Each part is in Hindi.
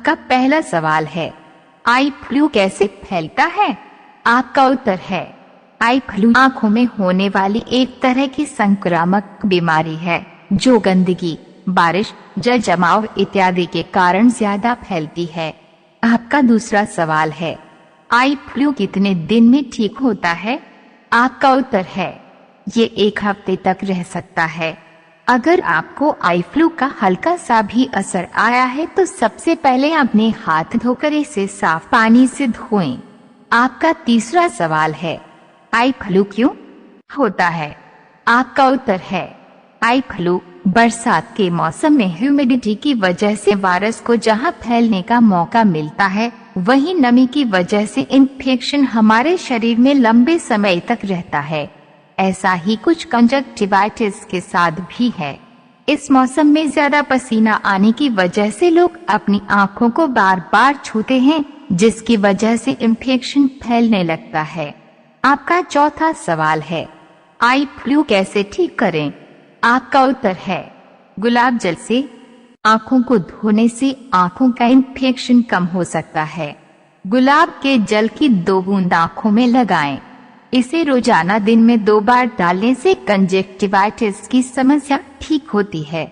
आपका पहला सवाल है, आई फ्लू कैसे फैलता है? आपका उत्तर है, आई फ्लू आंखों में होने वाली एक तरह की संक्रामक बीमारी है जो गंदगी, बारिश, जल जमाव इत्यादि के कारण ज्यादा फैलती है। आपका दूसरा सवाल है, आई फ्लू कितने दिन में ठीक होता है? आपका उत्तर है, ये 1 हफ्ते तक रह सकता है। अगर आपको आई फ्लू का हल्का सा भी असर आया है तो सबसे पहले अपने हाथ धोकर इसे साफ पानी से धोएं। आपका तीसरा सवाल है, आई फ्लू क्यों होता है? आपका उत्तर है, आई फ्लू बरसात के मौसम में ह्यूमिडिटी की वजह से वायरस को जहां फैलने का मौका मिलता है वहीं नमी की वजह से इन्फेक्शन हमारे शरीर में लंबे समय तक रहता है। ऐसा ही कुछ कंजक्टिवाइटिस के साथ भी है। इस मौसम में ज्यादा पसीना आने की वजह से लोग अपनी आंखों को बार बार छूते हैं जिसकी वजह से इन्फेक्शन फैलने लगता है। आपका चौथा सवाल है, आई फ्लू कैसे ठीक करें? आपका उत्तर है, गुलाब जल से आंखों को धोने से आंखों का इन्फेक्शन कम हो सकता है। गुलाब के जल की 2 बूंद आंखों में लगाएं। इसे रोजाना दिन में 2 बार डालने से कंजक्टिवाइटिस की समस्या ठीक होती है।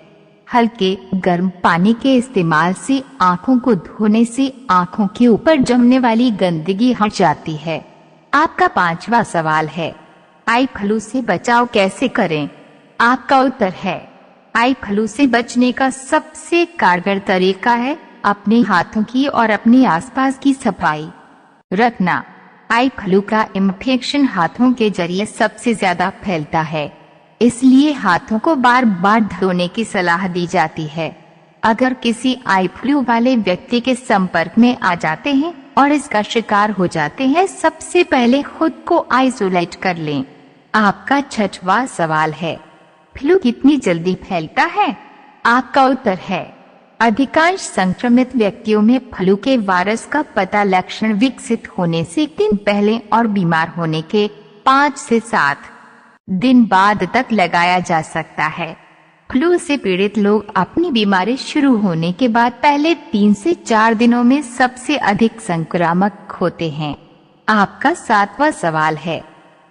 हल्के गर्म पानी के इस्तेमाल से आंखों को धोने से आंखों के ऊपर जमने वाली गंदगी हट जाती है। आपका 5वां सवाल है, आई फ्लू से बचाव कैसे करें? आपका उत्तर है, आई फ्लू से बचने का सबसे कारगर तरीका है अपने हाथों की और अपने आसपास की सफाई रखना। आई फ्लू का इन्फेक्शन हाथों के जरिए सबसे ज्यादा फैलता है, इसलिए हाथों को बार बार धोने की सलाह दी जाती है। अगर किसी आई फ्लू वाले व्यक्ति के संपर्क में आ जाते हैं और इसका शिकार हो जाते हैं, सबसे पहले खुद को आइसोलेट कर लें। आपका 6वां सवाल है, फ्लू कितनी जल्दी फैलता है? आपका उत्तर है, अधिकांश संक्रमित व्यक्तियों में फ्लू के वायरस का पता लक्षण विकसित होने से 1 दिन पहले और बीमार होने के 5 से 7 दिन बाद तक लगाया जा सकता है। फ्लू से पीड़ित लोग अपनी बीमारी शुरू होने के बाद पहले 3 से 4 दिनों में सबसे अधिक संक्रामक होते हैं। आपका 7वां सवाल है,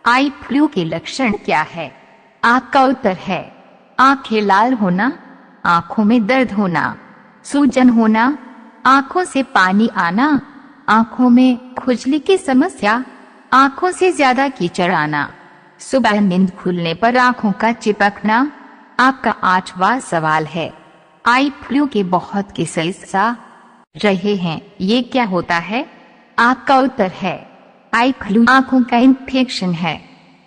आई फ्लू के लक्षण क्या है? आपका उत्तर है, आंखें लाल होना, आंखों में दर्द होना, सूजन होना, आंखों से पानी आना, आंखों में खुजली की समस्या, आंखों से ज्यादा कीचड़ आना, सुबह नींद खुलने पर आंखों का चिपकना। आपका 8वां सवाल है, आई फ्लू के बहुत किस्से रहे हैं, ये क्या होता है? आपका उत्तर है, आई फ्लू आंखों का इन्फेक्शन है।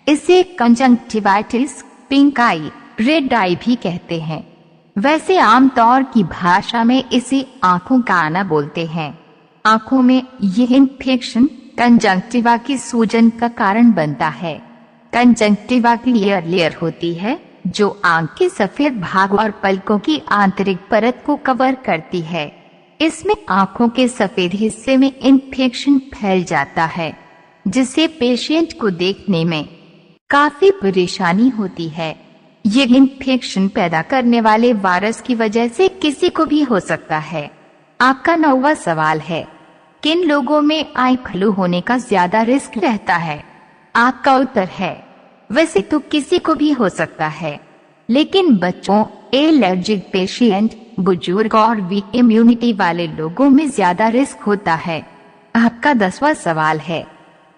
इसे कंजक्टिवाइटिस, पिंक आई, रेड आई भी कहते हैं। वैसे आमतौर की भाषा में इसे आंखों का आना बोलते हैं। आंखों में यह इन्फेक्शन कंजक्टिवा की सूजन का कारण बनता है। कंजक्टिवा की लेयर होती है जो आंख के सफेद भाग और पलकों की आंतरिक परत को कवर करती है। इसमें आंखों के सफेद हिस्से में इन्फेक्शन फैल जाता है जिससे पेशेंट को देखने में काफी परेशानी होती है। ये इन्फेक्शन पैदा करने वाले वायरस की वजह से किसी को भी हो सकता है। आपका 9वां सवाल है, किन लोगों में आई फ्लू होने का ज्यादा रिस्क रहता है? आपका उत्तर है, वैसे तो किसी को भी हो सकता है, लेकिन बच्चों, एलर्जिक पेशेंट, बुजुर्ग और वीक इम्यूनिटी वाले लोगों में ज्यादा रिस्क होता है। आपका 10वां सवाल है,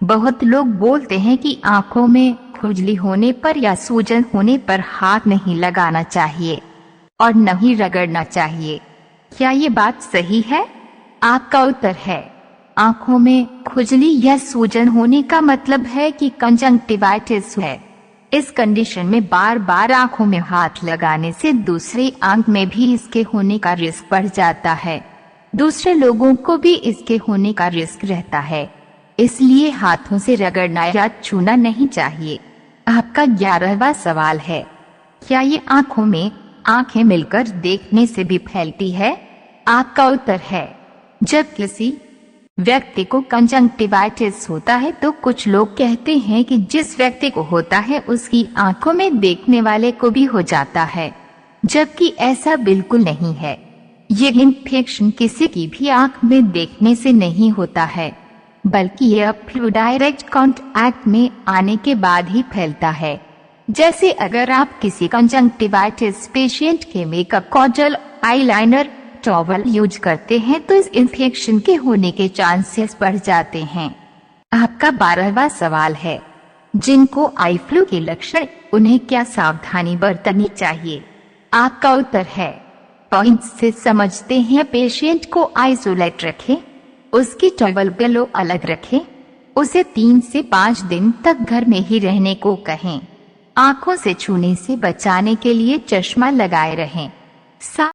बहुत लोग बोलते हैं कि आंखों में खुजली होने पर या सूजन होने पर हाथ नहीं लगाना चाहिए और नहीं रगड़ना चाहिए, क्या ये बात सही है? आपका उत्तर है, आंखों में खुजली या सूजन होने का मतलब है कि कंजक्टिवाइटिस है। इस कंडीशन में बार बार आंखों में हाथ लगाने से दूसरी आंख में भी इसके होने का रिस्क बढ़ जाता है। दूसरे लोगों को भी इसके होने का रिस्क रहता है, इसलिए हाथों से रगड़ना या छूना नहीं चाहिए। आपका 11वां सवाल है, क्या ये आंखों में आंखें मिलकर देखने से भी फैलती है? आपका उत्तर है, जब किसी व्यक्ति को कंजक्टिवाइटिस होता है तो कुछ लोग कहते हैं कि जिस व्यक्ति को होता है उसकी आंखों में देखने वाले को भी हो जाता है, जबकि ऐसा बिल्कुल नहीं है। ये इन्फेक्शन किसी की भी आंख में देखने से नहीं होता है, बल्कि यह फ्लू डायरेक्ट कांटेक्ट में आने के बाद ही फैलता है। जैसे अगर आप किसी कंजंक्टिवाइटिस पेशेंट के मेकअप, काजल, आईलाइनर, टॉवल यूज करते हैं तो इस इन्फेक्शन के होने के चांसेस बढ़ जाते हैं। आपका 12वां सवाल है, जिनको आई फ्लू के लक्षण, उन्हें क्या सावधानी बरतनी चाहिए? आपका उत्तर है, पॉइंट्स से समझते हैं। पेशेंट को आइसोलेट रखें, उसकी टॉवल पिलो अलग रखें, उसे 3 से 5 दिन तक घर में ही रहने को कहें। आंखों से छूने से बचाने के लिए चश्मा लगाए रहें।